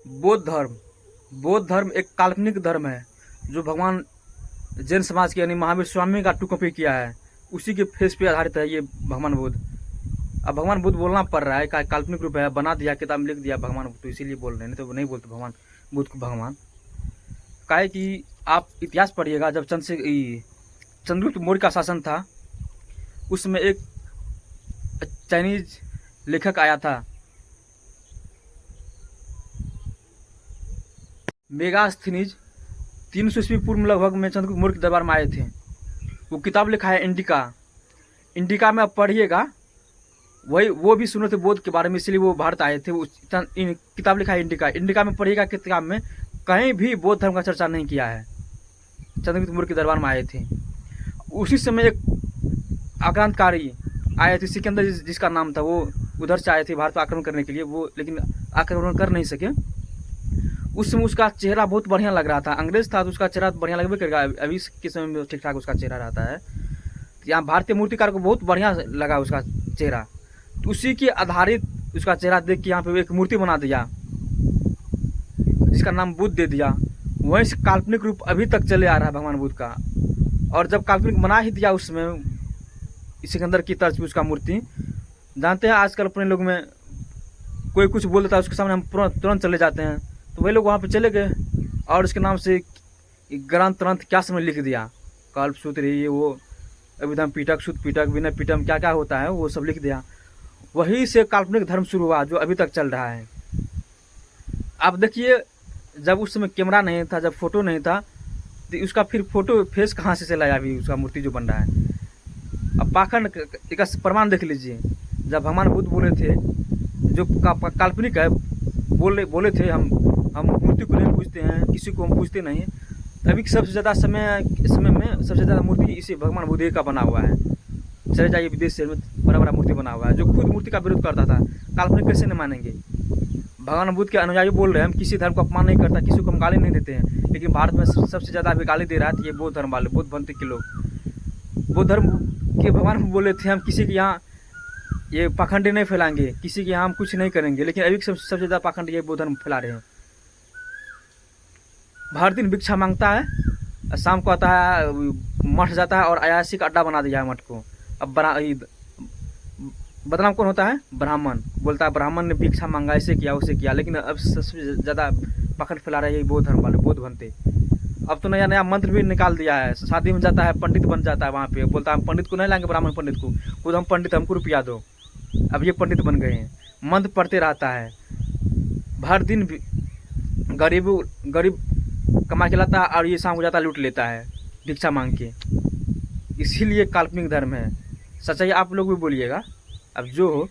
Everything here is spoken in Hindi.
बौद्ध धर्म एक काल्पनिक धर्म है जो भगवान जैन समाज के यानी महावीर स्वामी का टू कॉपी किया है, उसी के फेस पे आधारित है ये भगवान बुद्ध। अब भगवान बुद्ध बोलना पड़ रहा है, काल्पनिक रूप है, बना दिया, किताब में लिख दिया भगवान बुद्ध, तो इसीलिए बोल रहे हैं, नहीं तो नहीं बोलते भगवान बुद्ध को भगवान। काहे कि आप इतिहास पढ़िएगा, जब चंद्रगुप्त मौर्य का शासन था, उसमें एक चाइनीज लेखक आया था मेगास्थनीज, 300 ईस्वी पूर्व लगभग में चंद्रगुप्त मौर्य के दरबार में आए थे। वो किताब लिखा है इंडिका में आप पढ़िएगा, वही वो भी सुने थे बौद्ध के बारे में, इसलिए वो भारत आए थे। वो किताब लिखा है इंडिका में पढ़िएगा, किताब में कहीं भी बौद्ध धर्म का चर्चा नहीं किया है। चंद्रगुप्त मौर्य के दरबार में आए थे। उसी समय एक आक्रांतकारी आए थे सिकंदर जिसका नाम था, वो उधर से आए थे भारत पर आक्रमण करने के लिए, वो लेकिन आक्रमण कर नहीं सके। उस समय उसका चेहरा बहुत बढ़िया लग रहा था, अंग्रेज था तो उसका चेहरा बढ़िया लगबे करेगा, अभी के समय में ठीक ठाक उसका चेहरा रहता है। यहाँ भारतीय मूर्तिकार को बहुत बढ़िया लगा उसका चेहरा, तो उसी के आधारित उसका चेहरा देख के यहाँ पे एक मूर्ति बना दिया जिसका नाम बुद्ध दे दिया। वहीं से काल्पनिक रूप अभी तक चले आ रहा है भगवान बुद्ध का। और जब काल्पनिक बना ही दिया उसमें सिकंदर की तर्ज पे उसका मूर्ति, जानते हैं आजकल अपने लोग में कोई कुछ बोल देता है उसके सामने हम तुरंत चले जाते हैं, तो वही लोग वहाँ पे चले गए और उसके नाम से ग्रंथ क्या समय लिख दिया, कल्पसूत्र ये वो अभिधम पीटक शुद्ध पीटक विनय पीटम क्या क्या होता है वो सब लिख दिया। वहीं से काल्पनिक धर्म शुरू हुआ जो अभी तक चल रहा है। आप देखिए, जब उस समय कैमरा नहीं था, जब फोटो नहीं था, तो उसका फिर फोटो फेस कहाँ से चला अभी उसका मूर्ति जो बन रहा है। अब पाखंड का प्रमाण देख लीजिए, जब भगवान बुद्ध बोले थे जो काल्पनिक है, बोले थे हम मूर्ति को नहीं पूजते हैं, किसी को हम पूजते नहीं। अभी सबसे ज़्यादा समय में सबसे ज़्यादा मूर्ति इसी भगवान बुद्ध का बना हुआ है। चले जाइए विदेश से बड़ा बड़ा मूर्ति बना हुआ है, जो खुद मूर्ति का विरोध करता था। काल्पनिक कैसे नहीं मानेंगे? भगवान बुद्ध के अनुयायी बोल रहे हैं हम किसी धर्म को अपमान नहीं करता, किसी को हम गाली नहीं देते हैं, लेकिन भारत में सबसे ज़्यादा अभी गाली दे रहा है ये बौद्ध धर्म वाले, बौद्ध पंथी के लोग। बौद्ध धर्म के भगवान बोले थे हम किसी के यहाँ ये पाखंडी नहीं फैलाएंगे, किसी के यहाँ हम कुछ नहीं करेंगे, लेकिन अभी सबसे ज़्यादा पाखंड ये बौद्ध धर्म फैला रहे हैं। हर दिन भिक्षा मांगता है, शाम को आता है मठ जाता है और अयासी का अड्डा बना दिया है मठ को। अब बदनाम कौन होता है? ब्राह्मण। बोलता है ब्राह्मण ने भिक्षा मांगा, ऐसे किया उसे किया, लेकिन अब सबसे ज़्यादा पाखंड फैला रहे हैं बौद्ध धर्म वाले, बौद्ध बनते। अब तो नया मंत्र भी निकाल दिया है, शादी में जाता है पंडित बन जाता है, वहाँ पे बोलता है हम पंडित को नहीं लाएंगे, ब्राह्मण पंडित को, खुद हम पंडित, हमको रुपया दो। अब ये पंडित बन गए हैं, मंत्र पढ़ते रहता है, हर दिन गरीब कमा के लाता है और ये शाम हो जाता है लूट लेता है भिक्षा मांग के। इसीलिए काल्पनिक धर्म है। सच्चाई आप लोग भी बोलिएगा, अब जो हो।